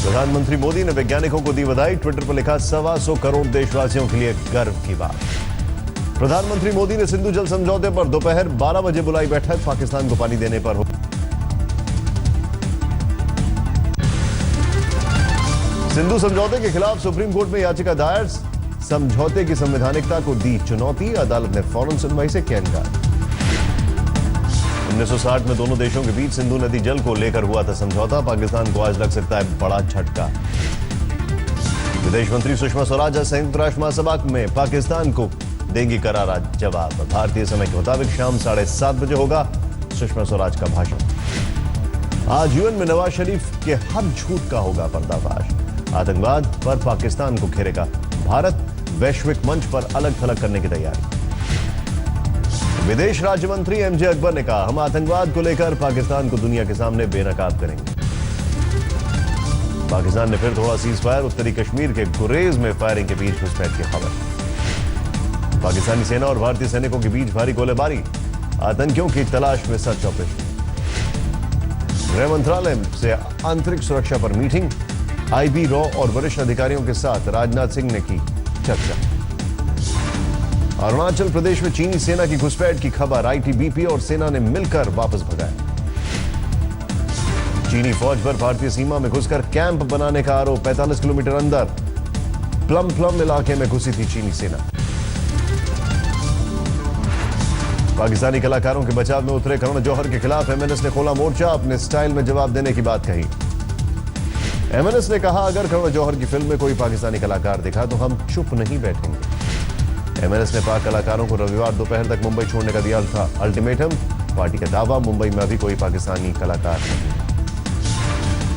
प्रधानमंत्री मोदी ने वैज्ञानिकों को दी बधाई। ट्विटर पर लिखा 125 करोड़ देशवासियों के लिए गर्व की बात। प्रधानमंत्री मोदी ने सिंधु जल समझौते पर दोपहर 12 बजे बुलाई बैठक। पाकिस्तान को पानी देने पर हो। सिंधु समझौते के खिलाफ सुप्रीम कोर्ट में याचिका दायर। समझौते की संवैधानिकता को दी चुनौती। अदालत ने फौरन सुनवाई से किया इनकार। 1960 में दोनों देशों के बीच सिंधु नदी जल को लेकर हुआ था समझौता। पाकिस्तान को आज लग सकता है बड़ा झटका। विदेश मंत्री सुषमा स्वराज आज संयुक्त राष्ट्र महासभा में पाकिस्तान को देंगी करारा जवाब। भारतीय समय के मुताबिक शाम 7:30 बजे होगा सुषमा स्वराज का भाषण। आज यूएन में नवाज शरीफ के हर झूठ का होगा पर्दाफाश। आतंकवाद पर पाकिस्तान को घेरेगा भारत। वैश्विक मंच पर अलग थलग करने की तैयारी। विदेश राज्य मंत्री एमजे अकबर ने कहा, हम आतंकवाद को लेकर पाकिस्तान को दुनिया के सामने बेनकाब करेंगे। पाकिस्तान ने फिर थोड़ा सीज फायर। उत्तरी कश्मीर के गुरेज में फायरिंग के बीच घुसपैठ की खबर। पाकिस्तानी सेना और भारतीय सैनिकों के बीच भारी गोलीबारी। आतंकियों की तलाश में सर्च ऑपरेशन। गृह मंत्रालय से आंतरिक सुरक्षा पर मीटिंग। आईबी रॉ और वरिष्ठ अधिकारियों के साथ राजनाथ सिंह ने की चर्चा। अरुणाचल प्रदेश में चीनी सेना की घुसपैठ की खबर। आईटीबीपी और सेना ने मिलकर वापस भगाया। चीनी फौज पर भारतीय सीमा में घुसकर कैंप बनाने का आरोप। 45 किलोमीटर अंदर प्लम इलाके में घुसी थी चीनी सेना। पाकिस्तानी कलाकारों के बचाव में उतरे करण जौहर के खिलाफ एमएनएस ने खोला मोर्चा। अपने स्टाइल में जवाब देने की बात कही। एमएनएस ने कहा, अगर करण जौहर की फिल्म में कोई पाकिस्तानी कलाकार दिखा तो हम चुप नहीं बैठेंगे। एमएनएस ने पाक कलाकारों को रविवार दोपहर तक मुंबई छोड़ने का दिया था अल्टीमेटम। पार्टी का दावा, मुंबई में अभी कोई पाकिस्तानी कलाकार नहीं।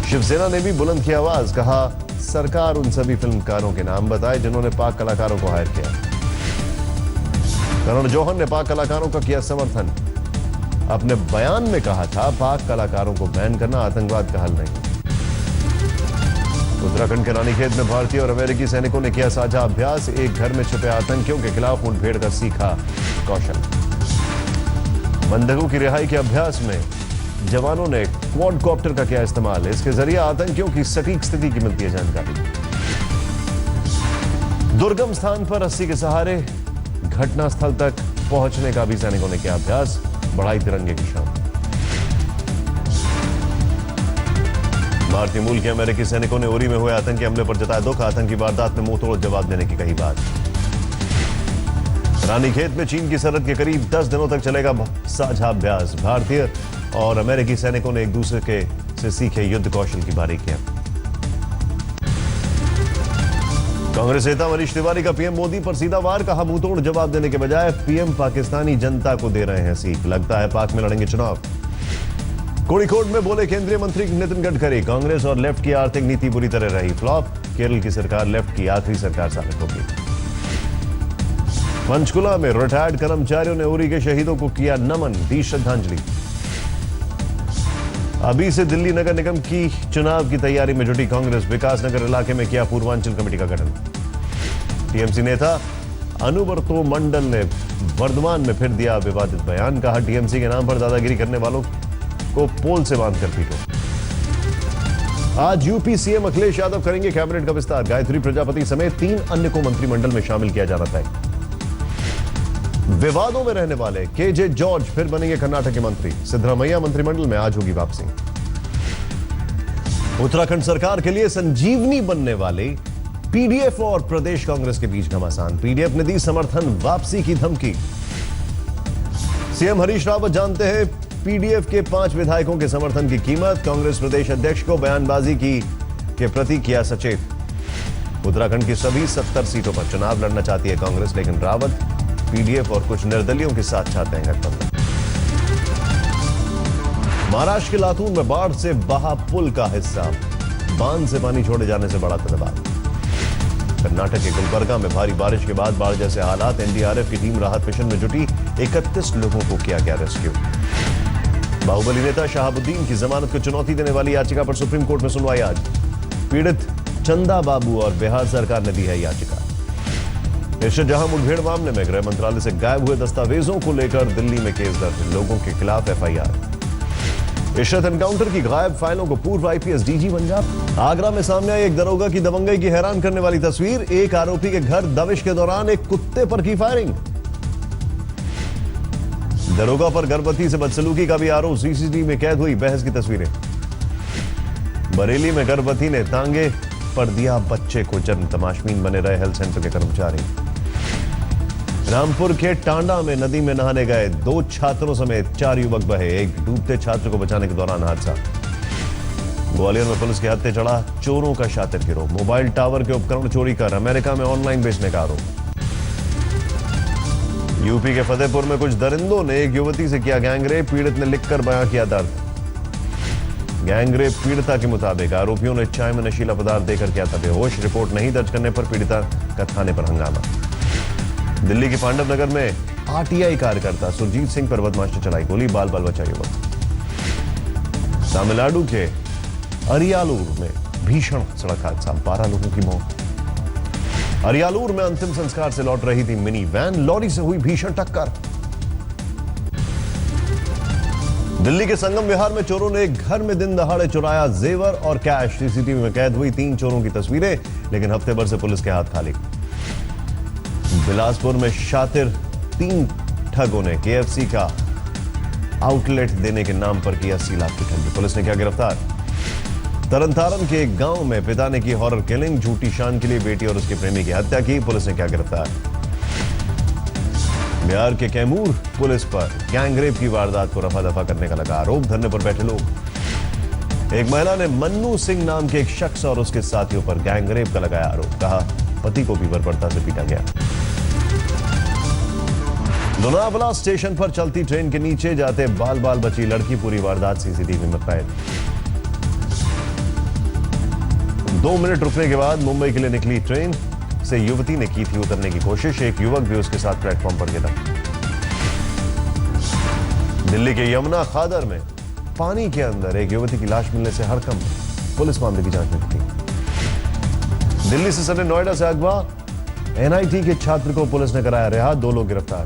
शिवसेना ने भी बुलंद की आवाज। कहा, सरकार उन सभी फिल्मकारों के नाम बताए जिन्होंने पाक कलाकारों को हायर किया। करण जौहर ने पाक कलाकारों का किया समर्थन। अपने बयान में कहा था, पाक कलाकारों को बैन करना आतंकवाद का हल नहीं। उत्तराखंड के रानीखेत में भारतीय और अमेरिकी सैनिकों ने किया साझा अभ्यास। एक घर में छिपे आतंकियों के खिलाफ मुठभेड़ कर सीखा कौशल। बंधकों की रिहाई के अभ्यास में जवानों ने क्वाडकॉप्टर का किया इस्तेमाल। इसके जरिए आतंकियों की सटीक स्थिति की मिलती है जानकारी। दुर्गम स्थान पर रस्सी के सहारे घटनास्थल तक पहुंचने का भी सैनिकों ने किया अभ्यास। बढ़ाई तिरंगे की शान। भारतीय मूल के अमेरिकी सैनिकों ने उरी में हुए आतंकी हमले पर जताया दुख। आतंकी वारदात में मुंह तोड़ जवाब देने की कही बात। रानीखेत में चीन की सरहद के करीब 10 दिनों तक चलेगा साझा अभ्यास। भारतीय और अमेरिकी सैनिकों ने एक दूसरे के से सीखे युद्ध कौशल की बारीकियां। कांग्रेस नेता मनीष तिवारी का पीएम मोदी पर सीधा वार। कहा, मुंह तोड़ जवाब देने के बजाय पीएम पाकिस्तानी जनता को दे रहे हैं सीख। लगता है पाक में लड़ेंगे चुनाव। कोड़िकोड में बोले केंद्रीय मंत्री नितिन गडकरी, कांग्रेस और लेफ्ट की आर्थिक नीति बुरी तरह रही फ्लॉप। केरल की सरकार लेफ्ट की आखिरी सरकार साबित होगी। पंचकुला में रिटायर्ड कर्मचारियों ने उरी के शहीदों को किया नमन, दी श्रद्धांजलि। अभी से दिल्ली नगर निगम की चुनाव की तैयारी में जुटी कांग्रेस। विकासनगर इलाके में किया पूर्वांचल कमेटी का गठन। टीएमसी नेता अनुवर्तो मंडल ने वर्धमान में फिर दिया विवादित बयान। कहा, टीएमसी के नाम पर दादागिरी करने वालों को पोल से बांधकर पीटो। आज यूपी सीएम अखिलेश यादव करेंगे कैबिनेट का विस्तार। गायत्री प्रजापति समेत 3 अन्य को मंत्रिमंडल में शामिल किया जाना तय। विवादों में रहने वाले केजे जॉर्ज फिर बनेंगे कर्नाटक के मंत्री। सिद्धरामैया मंत्रिमंडल में आज होगी वापसी। उत्तराखंड सरकार के लिए संजीवनी बनने वाले पीडीएफ और प्रदेश कांग्रेस के बीच घमासान। पीडीएफ ने दी समर्थन वापसी की धमकी। सीएम हरीश रावत जानते हैं पीडीएफ के 5 विधायकों के समर्थन की कीमत। कांग्रेस प्रदेश अध्यक्ष को बयानबाजी के प्रति किया सचेत। उत्तराखंड की सभी 70 सीटों पर चुनाव लड़ना चाहती है कांग्रेस, लेकिन रावत पीडीएफ और कुछ निर्दलियों के साथ चाहते हैं गठबंधन। महाराष्ट्र के लातूर में बाढ़ से बहा पुल का हिस्सा। बांध से पानी छोड़े जाने से बड़ा दबाव। कर्नाटक के गुलबर्गा में भारी बारिश के बाद बाढ़ जैसे हालात। एनडीआरएफ की टीम राहत मिशन में जुटी। 31 लोगों को किया गया रेस्क्यू। बाहुबली नेता शहाबुद्दीन की जमानत को चुनौती देने वाली याचिका पर सुप्रीम कोर्ट में सुनवाई आज। पीड़ित चंदा बाबू और बिहार सरकार ने दी है याचिका। इससे जहां मुठभेड़ मामले में गृह मंत्रालय से गायब हुए दस्तावेजों को लेकर दिल्ली में केस दर्ज। लोगों के खिलाफ एफआईआर। इशरत एनकाउंटर की गायब फाइलों को पूर्व आईपीएस डीजी पंजाब। आगरा में सामने आई एक दरोगा की दबंगई की हैरान करने वाली तस्वीर। एक आरोपी के घर दबिश के दौरान एक कुत्ते पर की फायरिंग। दरोगा पर गर्भवती से बदसलूकी का भी आरोप, सीसीटीवी में कैद हुई बहस की तस्वीरें। बरेली में गर्भवती ने तांगे पर दिया बच्चे को जन्म, तमाशबीन बने रहे हेल्थ सेंटर के कर्मचारी। रामपुर के टांडा में नदी में नहाने गए 2 छात्रों समेत 4 युवक बहे, एक डूबते छात्र को बचाने के दौरान हादसा। ग्वालियर में पुलिस के हत्थे चढ़ा चोरों का शातिर गिरोह, मोबाइल टावर के उपकरण चोरी कर अमेरिका में ऑनलाइन बेचने का आरोप। यूपी के फतेहपुर में कुछ दरिंदों ने एक युवती से किया गैंगरेप, पीड़ित ने लिखकर बयां किया दर्द। गैंगरेप पीड़िता के मुताबिक आरोपियों ने चाय में नशीला पदार्थ देकर किया था बेहोश, रिपोर्ट नहीं दर्ज करने पर पीड़िता का थाने पर हंगामा। दिल्ली के पांडव नगर में आरटीआई कार्यकर्ता सुरजीत सिंह पर बदमाश ने चलाई गोली, बाल बाल बचा युवक। तमिलनाडु के अरियालूर में भीषण सड़क हादसा, 12 लोगों की मौत। अरियालूर में अंतिम संस्कार से लौट रही थी मिनी वैन, लॉरी से हुई भीषण टक्कर। दिल्ली के संगम विहार में चोरों ने एक घर में दिन दहाड़े चुराया जेवर और कैश, सीसीटीवी में कैद हुई 3 चोरों की तस्वीरें, लेकिन हफ्ते भर से पुलिस के हाथ खाली। बिलासपुर में शातिर 3 ठगों ने केएफसी का आउटलेट देने के नाम पर की 80 लाख की ठगी, पुलिस ने किया गिरफ्तार। तरनतारन के एक गांव में पिता ने की हॉरर किलिंग, झूठी शान के लिए बेटी और उसके प्रेमी की हत्या की, पुलिस ने किया गिरफ्तार। बिहार के कैमूर पुलिस पर गैंगरेप की वारदात को रफा दफा करने का लगा आरोप, धरने पर बैठे लोग। एक महिला ने मन्नू सिंह नाम के एक शख्स और उसके साथियों पर गैंगरेप का लगाया आरोप, कहा पति को भी बर्बरता से पीटा गया। लोनावला स्टेशन पर चलती ट्रेन के नीचे जाते बाल बाल बची लड़की, पूरी वारदात सीसीटीवी में कैद। 2 मिनट रुकने के बाद मुंबई के लिए निकली ट्रेन से युवती ने की थी उतरने की कोशिश, एक युवक भी उसके साथ प्लेटफॉर्म पर गिरा। दिल्ली के यमुना खादर में पानी के अंदर एक युवती की लाश मिलने से हड़कंप, पुलिस मामले की जांच में जुटी। दिल्ली से सटे नोएडा से अगवा एनआईटी के छात्र को पुलिस ने कराया रिहा, 2 लोग गिरफ्तार।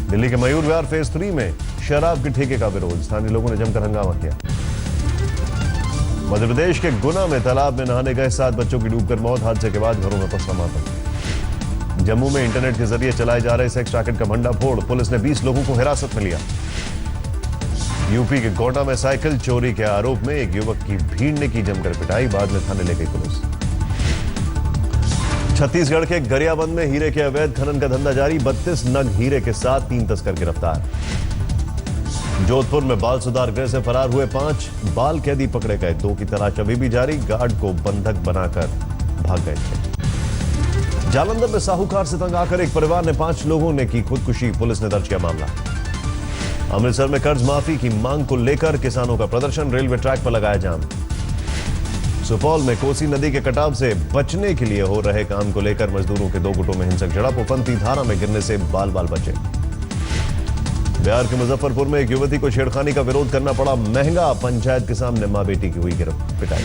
दिल्ली के मयूर विहार फेज 3 में शराब के ठेके का विरोध, स्थानीय लोगों ने जमकर हंगामा किया। मध्य प्रदेश के गुना में तालाब में नहाने गए 7 बच्चों की डूबकर मौत, हादसे के बाद घरों में पसरा मातम। जम्मू में इंटरनेट के जरिए चलाए जा रहे सेक्स रैकेट का भंडाफोड़, पुलिस ने 20 लोगों को हिरासत में लिया। यूपी के गोंडा में साइकिल चोरी के आरोप में एक युवक की भीड़ ने की जमकर पिटाई, बाद में थाने ले गई पुलिस। छत्तीसगढ़ के गरियाबंद में हीरे के अवैध खनन का धंधा जारी, 32 नग हीरे के साथ 3 तस्कर गिरफ्तार। जोधपुर में बाल सुधार गृह से फरार हुए 5 बाल कैदी पकड़े गए, 2 की तलाश अभी भी जारी, गार्ड को बंधक बनाकर भाग गए थे। जालंधर में साहूकार से तंग आकर एक परिवार ने 5 लोगों ने की खुदकुशी, पुलिस ने दर्ज किया मामला। अमृतसर में कर्ज माफी की मांग को लेकर किसानों का प्रदर्शन, रेलवे ट्रैक पर लगाया जाम। सुपौल में कोसी नदी के कटाव से बचने के लिए हो रहे काम को लेकर मजदूरों के 2 गुटों में हिंसक झड़प, उफनती धारा में गिरने से बाल बाल बचे। बिहार के मुजफ्फरपुर में एक युवती को छेड़खानी का विरोध करना पड़ा महंगा, पंचायत के सामने मां बेटी की हुई पिटाई।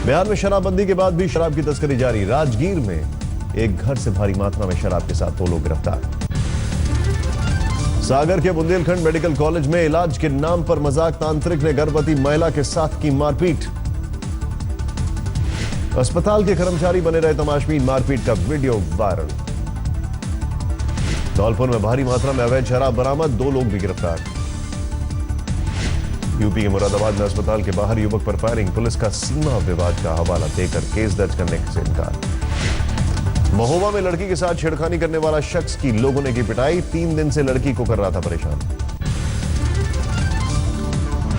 बिहार में शराबबंदी के बाद भी शराब की तस्करी जारी, राजगीर में एक घर से भारी मात्रा में शराब के साथ 2 लोग गिरफ्तार। सागर के बुंदेलखंड मेडिकल कॉलेज में इलाज के नाम पर मजाक, तांत्रिक ने गर्भवती महिला के साथ की मारपीट। अस्पताल के कर्मचारी बने रहे तमाशबीन, मारपीट का वीडियो वायरल। धौलपुर में भारी मात्रा में अवैध शराब बरामद, 2 लोग भी गिरफ्तार। यूपी के मुरादाबाद में अस्पताल के बाहर युवक पर फायरिंग, पुलिस का सीमा विवाद का हवाला देकर केस दर्ज करने से इनकार। महोबा में लड़की के साथ छेड़खानी करने वाला शख्स की लोगों ने की पिटाई, 3 दिन से लड़की को कर रहा था परेशान।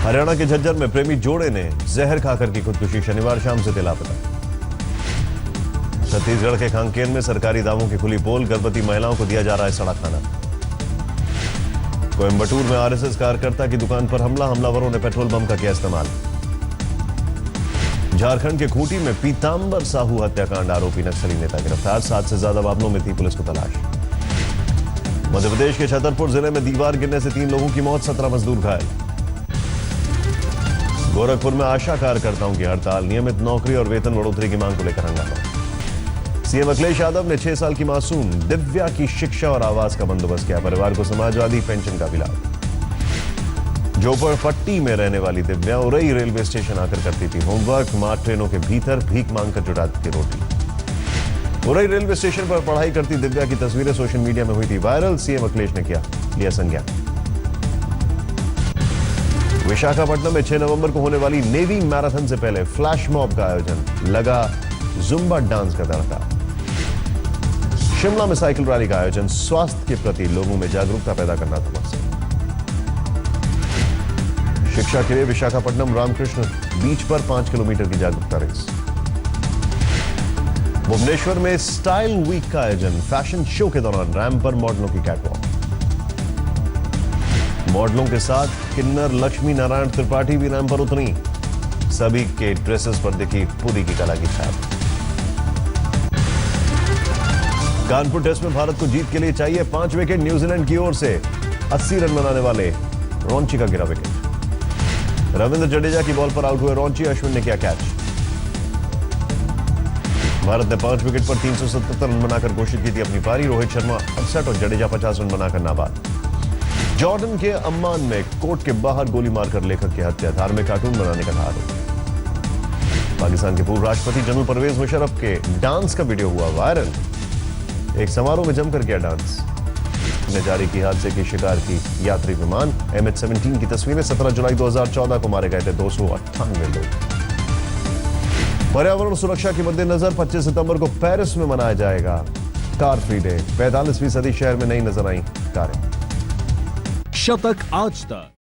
हरियाणा के झज्जर में प्रेमी जोड़े ने जहर खाकर की खुदकुशी, शनिवार शाम से थे लापता। छत्तीसगढ़ के कांकेर में सरकारी दावों की खुली पोल, गर्भवती महिलाओं को दिया जा रहा है सड़ा खाना। कोयंबटूर में आरएसएस कार्यकर्ता की दुकान पर हमला, हमलावरों ने पेट्रोल बम का किया इस्तेमाल। झारखंड के खूंटी में पीतांबर साहू हत्याकांड, आरोपी नक्सली नेता गिरफ्तार, 7 से ज्यादा मामलों में थी पुलिस को तलाश। मध्य प्रदेश के छतरपुर जिले में दीवार गिरने से 3 लोगों की मौत, 17 मजदूर घायल। गोरखपुर में आशा कार्यकर्ताओं की हड़ताल, नियमित नौकरी और वेतन बढ़ोतरी की मांग को लेकर हंगामा। सीएम अखिलेश यादव ने 6 साल की मासूम दिव्या की शिक्षा और आवास का बंदोबस्त किया, परिवार को समाजवादी पेंशन का भी लाभ। झोपड़पट्टी में रहने वाली दिव्या उरई रेलवे स्टेशन आकर करती थी होमवर्क। मां ट्रेनों के भीतर भीख मांगकर जुटाती थी रोटी। उरई रेलवे स्टेशन पर पढ़ाई करती दिव्या की तस्वीरें सोशल मीडिया में हुई थी वायरल। सीएम अखिलेश ने लिया संज्ञान। विशाखापट्टनम में 6 नवंबर को होने वाली नेवी मैराथन से पहले फ्लैश मॉब का आयोजन, लगा जुम्बा डांस का तड़का। शिमला में साइकिल रैली का आयोजन, स्वास्थ्य के प्रति लोगों में जागरूकता पैदा करना था मकसद। शिक्षा के लिए विशाखापट्टनम रामकृष्ण बीच पर 5 किलोमीटर की जागरूकता रेस। भुवनेश्वर में स्टाइल वीक का आयोजन, फैशन शो के दौरान रैंप पर मॉडलों की कैटवॉक। मॉडलों के साथ किन्नर लक्ष्मी नारायण त्रिपाठी भी रैंप पर उतरी। सभी के ड्रेसेस पर दिखी पुरी की कला की छाप। कानपुर टेस्ट में भारत को जीत के लिए चाहिए 5 विकेट। न्यूजीलैंड की ओर से 80 रन बनाने वाले रॉन्ची का गिरा विकेट। रविंद्र जडेजा की बॉल पर आउट हुए रॉन्ची, अश्विन ने किया कैच। भारत ने 5 विकेट पर 377 रन बनाकर घोषित की थी अपनी पारी। रोहित शर्मा 68 और जडेजा 50 रन बनाकर नाबाद। जॉर्डन के अम्मान में कोर्ट के बाहर गोली मारकर लेखक की हत्या, धार्मिक कार्टून बनाने का था आरोप। पाकिस्तान के पूर्व राष्ट्रपति जनरल परवेज मुशर्रफ के डांस का वीडियो हुआ वायरल। एक समारोह में जमकर किया डांस। ने जारी की हादसे की शिकार की यात्री विमान MH17 की तस्वीरें। 17 जुलाई 2014 को मारे गए थे 298 लोग। पर्यावरण सुरक्षा के मद्देनजर 25 सितंबर को पेरिस में मनाया जाएगा कार फ्री डे। 45वीं सदी शहर में नई नजर आई कारें। शतक आज तक।